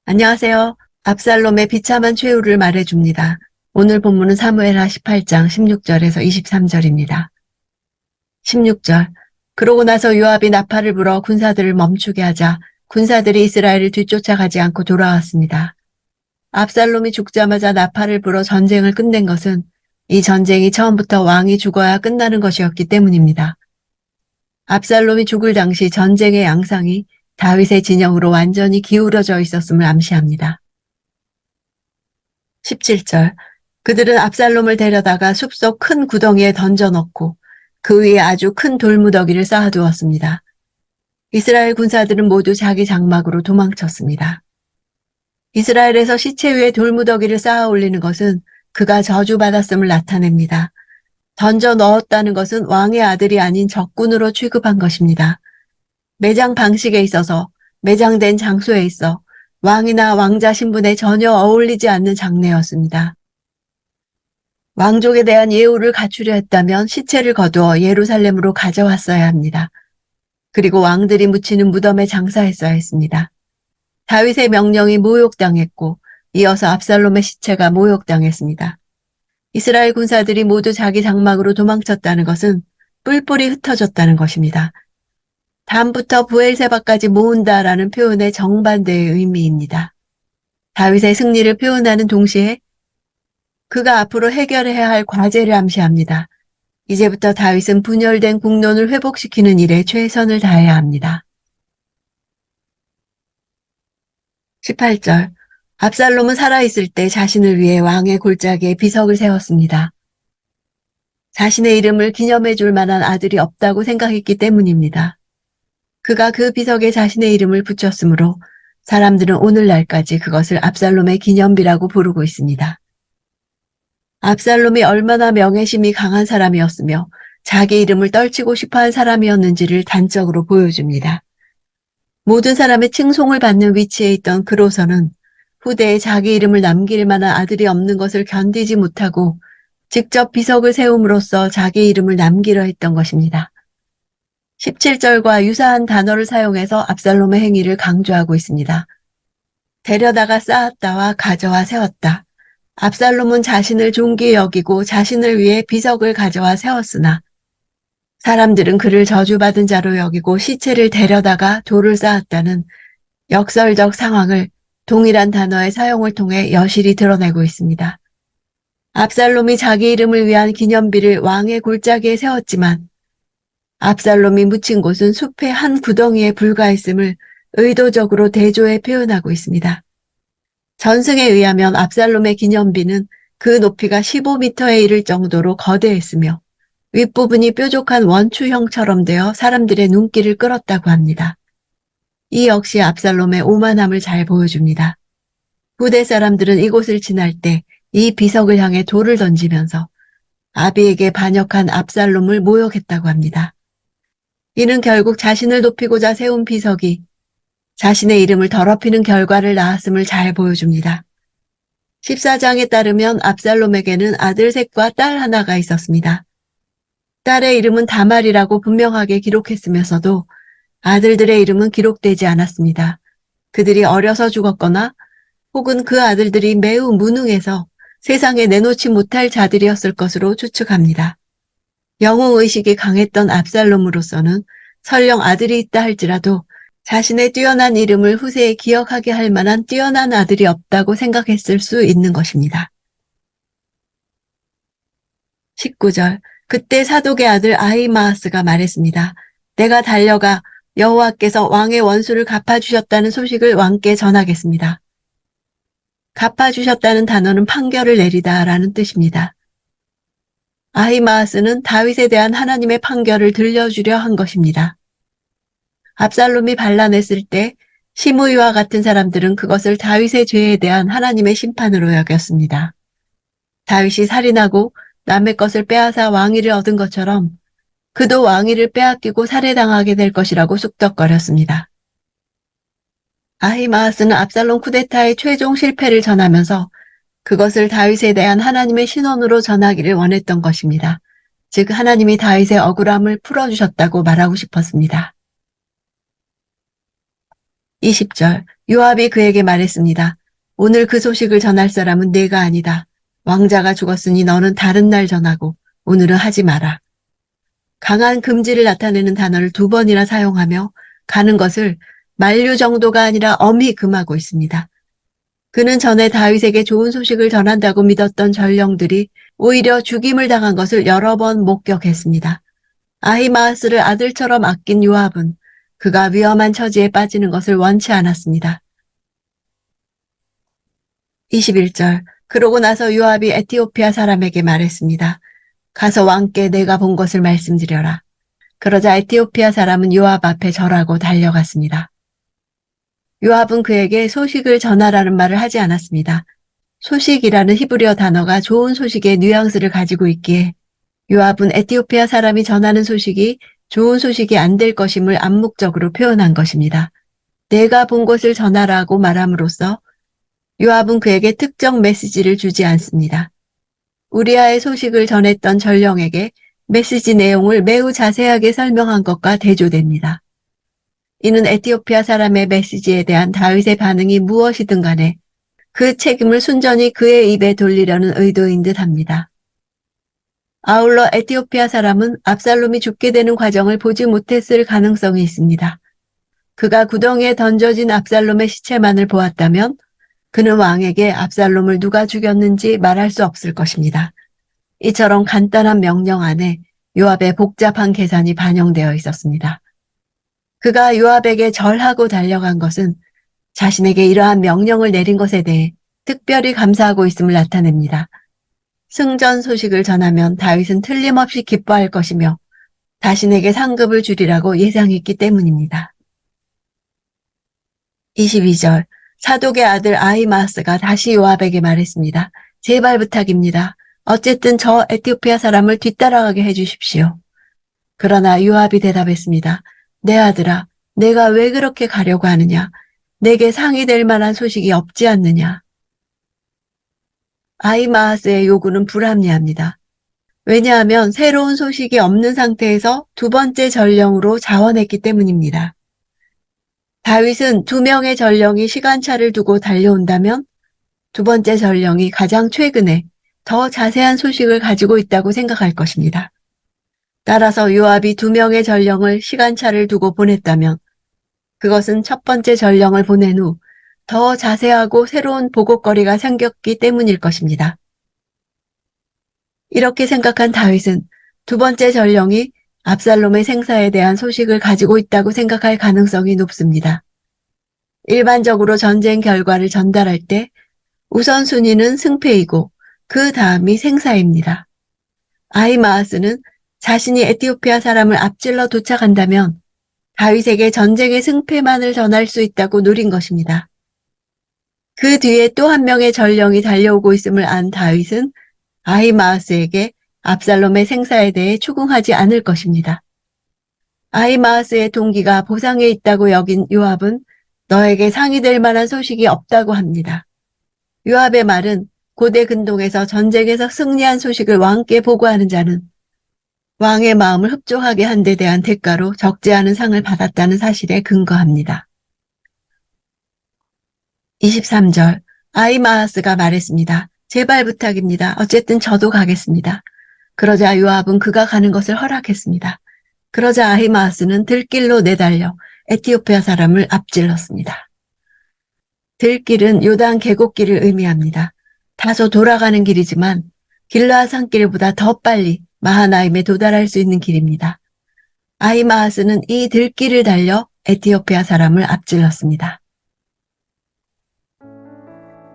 안녕하세요. 압살롬의 비참한 최후를 말해줍니다. 오늘 본문은 사무엘하 18장 16절에서 23절입니다. 16절. 그러고 나서 요압이 나팔을 불어 군사들을 멈추게 하자 군사들이 이스라엘을 뒤쫓아가지 않고 돌아왔습니다. 압살롬이 죽자마자 나팔을 불어 전쟁을 끝낸 것은 이 전쟁이 처음부터 왕이 죽어야 끝나는 것이었기 때문입니다. 압살롬이 죽을 당시 전쟁의 양상이 다윗의 진영으로 완전히 기울어져 있었음을 암시합니다. 17절. 그들은 압살롬을 데려다가 숲속 큰 구덩이에 던져넣고 그 위에 아주 큰 돌무더기를 쌓아두었습니다. 이스라엘 군사들은 모두 자기 장막으로 도망쳤습니다. 이스라엘에서 시체 위에 돌무더기를 쌓아 올리는 것은 그가 저주받았음을 나타냅니다. 던져 넣었다는 것은 왕의 아들이 아닌 적군으로 취급한 것입니다. 매장 방식에 있어서 매장된 장소에 있어 왕이나 왕자 신분에 전혀 어울리지 않는 장례였습니다. 왕족에 대한 예우를 갖추려 했다면 시체를 거두어 예루살렘으로 가져왔어야 합니다. 그리고 왕들이 묻히는 무덤에 장사했어야 했습니다. 다윗의 명령이 모욕당했고 이어서 압살롬의 시체가 모욕당했습니다. 이스라엘 군사들이 모두 자기 장막으로 도망쳤다는 것은 뿔뿔이 흩어졌다는 것입니다. 담부터 부엘세바까지 모은다라는 표현의 정반대의 의미입니다. 다윗의 승리를 표현하는 동시에 그가 앞으로 해결해야 할 과제를 암시합니다. 이제부터 다윗은 분열된 국론을 회복시키는 일에 최선을 다해야 합니다. 18절. 압살롬은 살아있을 때 자신을 위해 왕의 골짜기에 비석을 세웠습니다. 자신의 이름을 기념해 줄 만한 아들이 없다고 생각했기 때문입니다. 그가 그 비석에 자신의 이름을 붙였으므로 사람들은 오늘날까지 그것을 압살롬의 기념비라고 부르고 있습니다. 압살롬이 얼마나 명예심이 강한 사람이었으며 자기 이름을 떨치고 싶어한 사람이었는지를 단적으로 보여줍니다. 모든 사람의 칭송을 받는 위치에 있던 그로서는 후대에 자기 이름을 남길 만한 아들이 없는 것을 견디지 못하고 직접 비석을 세움으로써 자기 이름을 남기려 했던 것입니다. 17절과 유사한 단어를 사용해서 압살롬의 행위를 강조하고 있습니다. 데려다가 쌓았다와 가져와 세웠다. 압살롬은 자신을 존귀히 여기고 자신을 위해 비석을 가져와 세웠으나 사람들은 그를 저주받은 자로 여기고 시체를 데려다가 돌을 쌓았다는 역설적 상황을 동일한 단어의 사용을 통해 여실히 드러내고 있습니다. 압살롬이 자기 이름을 위한 기념비를 왕의 골짜기에 세웠지만 압살롬이 묻힌 곳은 숲의 한 구덩이에 불과했음을 의도적으로 대조해 표현하고 있습니다. 전승에 의하면 압살롬의 기념비는 그 높이가 15m에 이를 정도로 거대했으며 윗부분이 뾰족한 원추형처럼 되어 사람들의 눈길을 끌었다고 합니다. 이 역시 압살롬의 오만함을 잘 보여줍니다. 후대 사람들은 이곳을 지날 때 이 비석을 향해 돌을 던지면서 아비에게 반역한 압살롬을 모욕했다고 합니다. 이는 결국 자신을 높이고자 세운 비석이 자신의 이름을 더럽히는 결과를 낳았음을 잘 보여줍니다. 14장에 따르면 압살롬에게는 아들 셋과 딸 하나가 있었습니다. 딸의 이름은 다말이라고 분명하게 기록했으면서도 아들들의 이름은 기록되지 않았습니다. 그들이 어려서 죽었거나 혹은 그 아들들이 매우 무능해서 세상에 내놓지 못할 자들이었을 것으로 추측합니다. 영웅의식이 강했던 압살롬으로서는 설령 아들이 있다 할지라도 자신의 뛰어난 이름을 후세에 기억하게 할 만한 뛰어난 아들이 없다고 생각했을 수 있는 것입니다. 19절. 그때 사독의 아들 아히마아스가 말했습니다. 내가 달려가 여호와께서 왕의 원수를 갚아주셨다는 소식을 왕께 전하겠습니다. 갚아주셨다는 단어는 판결을 내리다라는 뜻입니다. 아히마아스는 다윗에 대한 하나님의 판결을 들려주려 한 것입니다. 압살롬이 반란했을 때 시므이와 같은 사람들은 그것을 다윗의 죄에 대한 하나님의 심판으로 여겼습니다. 다윗이 살인하고 남의 것을 빼앗아 왕위를 얻은 것처럼 그도 왕위를 빼앗기고 살해당하게 될 것이라고 쑥덕거렸습니다. 아히마아스는 압살롬 쿠데타의 최종 실패를 전하면서 그것을 다윗에 대한 하나님의 신원으로 전하기를 원했던 것입니다. 즉 하나님이 다윗의 억울함을 풀어주셨다고 말하고 싶었습니다. 20절 요압이 그에게 말했습니다. 오늘 그 소식을 전할 사람은 내가 아니다. 왕자가 죽었으니 너는 다른 날 전하고 오늘은 하지 마라. 강한 금지를 나타내는 단어를 2번이나 사용하며 가는 것을 만류 정도가 아니라 엄히 금하고 있습니다. 그는 전에 다윗에게 좋은 소식을 전한다고 믿었던 전령들이 오히려 죽임을 당한 것을 여러 번 목격했습니다. 아히마아스를 아들처럼 아낀 요압은 그가 위험한 처지에 빠지는 것을 원치 않았습니다. 21절 그러고 나서 요압이 에티오피아 사람에게 말했습니다. 가서 왕께 내가 본 것을 말씀드려라. 그러자 에티오피아 사람은 요압 앞에 절하고 달려갔습니다. 요압은 그에게 소식을 전하라는 말을 하지 않았습니다. 소식이라는 히브리어 단어가 좋은 소식의 뉘앙스를 가지고 있기에 요압은 에티오피아 사람이 전하는 소식이 좋은 소식이 안 될 것임을 암묵적으로 표현한 것입니다. 내가 본 것을 전하라고 말함으로써 요압은 그에게 특정 메시지를 주지 않습니다. 우리아의 소식을 전했던 전령에게 메시지 내용을 매우 자세하게 설명한 것과 대조됩니다. 이는 에티오피아 사람의 메시지에 대한 다윗의 반응이 무엇이든 간에 그 책임을 순전히 그의 입에 돌리려는 의도인 듯합니다. 아울러 에티오피아 사람은 압살롬이 죽게 되는 과정을 보지 못했을 가능성이 있습니다. 그가 구덩이에 던져진 압살롬의 시체만을 보았다면 그는 왕에게 압살롬을 누가 죽였는지 말할 수 없을 것입니다. 이처럼 간단한 명령 안에 요압의 복잡한 계산이 반영되어 있었습니다. 그가 요압에게 절하고 달려간 것은 자신에게 이러한 명령을 내린 것에 대해 특별히 감사하고 있음을 나타냅니다. 승전 소식을 전하면 다윗은 틀림없이 기뻐할 것이며 자신에게 상급을 주리라고 예상했기 때문입니다. 22절 사독의 아들 아히마아스가 다시 요압에게 말했습니다. 제발 부탁입니다. 어쨌든 저 에티오피아 사람을 뒤따라가게 해주십시오. 그러나 요압이 대답했습니다. 내 아들아, 내가 왜 그렇게 가려고 하느냐? 내게 상이 될 만한 소식이 없지 않느냐? 아히마아스의 요구는 불합리합니다. 왜냐하면 새로운 소식이 없는 상태에서 2번째 전령으로 자원했기 때문입니다. 다윗은 2명의 전령이 시간차를 두고 달려온다면 2번째 전령이 가장 최근에 더 자세한 소식을 가지고 있다고 생각할 것입니다. 따라서 요압이 2명의 전령을 시간차를 두고 보냈다면 그것은 첫 번째 전령을 보낸 후 더 자세하고 새로운 보고거리가 생겼기 때문일 것입니다. 이렇게 생각한 다윗은 2번째 전령이 압살롬의 생사에 대한 소식을 가지고 있다고 생각할 가능성이 높습니다. 일반적으로 전쟁 결과를 전달할 때 우선순위는 승패이고 그 다음이 생사입니다. 아히마아스는 자신이 에티오피아 사람을 앞질러 도착한다면 다윗에게 전쟁의 승패만을 전할 수 있다고 노린 것입니다. 그 뒤에 또 한 명의 전령이 달려오고 있음을 안 다윗은 아히마아스에게 압살롬의 생사에 대해 추궁하지 않을 것입니다. 아히마아스의 동기가 보상에 있다고 여긴 요압은 너에게 상이 될 만한 소식이 없다고 합니다. 요압의 말은 고대 근동에서 전쟁에서 승리한 소식을 왕께 보고하는 자는 왕의 마음을 흡족하게 한 데 대한 대가로 적지 않은 상을 받았다는 사실에 근거합니다. 23절 아히마아스가 말했습니다. 제발 부탁입니다. 어쨌든 저도 가겠습니다. 그러자 요압은 그가 가는 것을 허락했습니다. 그러자 아히마아스는 들길로 내달려 에티오피아 사람을 앞질렀습니다. 들길은 요단 계곡길을 의미합니다. 다소 돌아가는 길이지만 길르앗 산길보다 더 빨리 마하나임에 도달할 수 있는 길입니다. 아히마아스는 이 들길을 달려 에티오피아 사람을 앞질렀습니다.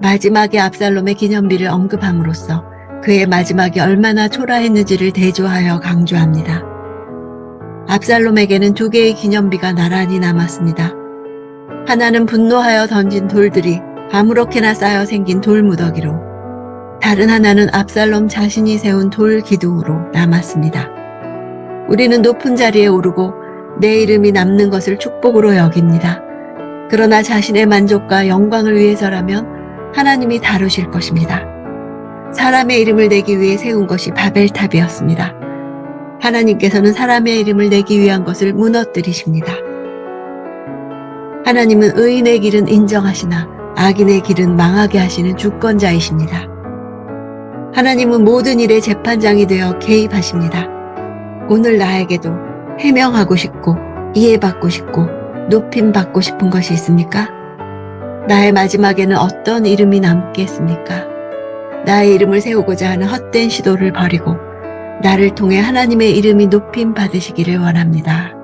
마지막에 압살롬의 기념비를 언급함으로써 그의 마지막이 얼마나 초라했는지를 대조하여 강조합니다. 압살롬에게는 2개의 기념비가 나란히 남았습니다. 하나는 분노하여 던진 돌들이 아무렇게나 쌓여 생긴 돌무더기로, 다른 하나는 압살롬 자신이 세운 돌 기둥으로 남았습니다. 우리는 높은 자리에 오르고 내 이름이 남는 것을 축복으로 여깁니다. 그러나 자신의 만족과 영광을 위해서라면 하나님이 다루실 것입니다. 사람의 이름을 내기 위해 세운 것이 바벨탑이었습니다. 하나님께서는 사람의 이름을 내기 위한 것을 무너뜨리십니다. 하나님은 의인의 길은 인정하시나 악인의 길은 망하게 하시는 주권자이십니다. 하나님은 모든 일의 재판장이 되어 개입하십니다. 오늘 나에게도 해명하고 싶고 이해받고 싶고 높임받고 싶은 것이 있습니까? 나의 마지막에는 어떤 이름이 남겠습니까? 나의 이름을 세우고자 하는 헛된 시도를 버리고 나를 통해 하나님의 이름이 높임 받으시기를 원합니다.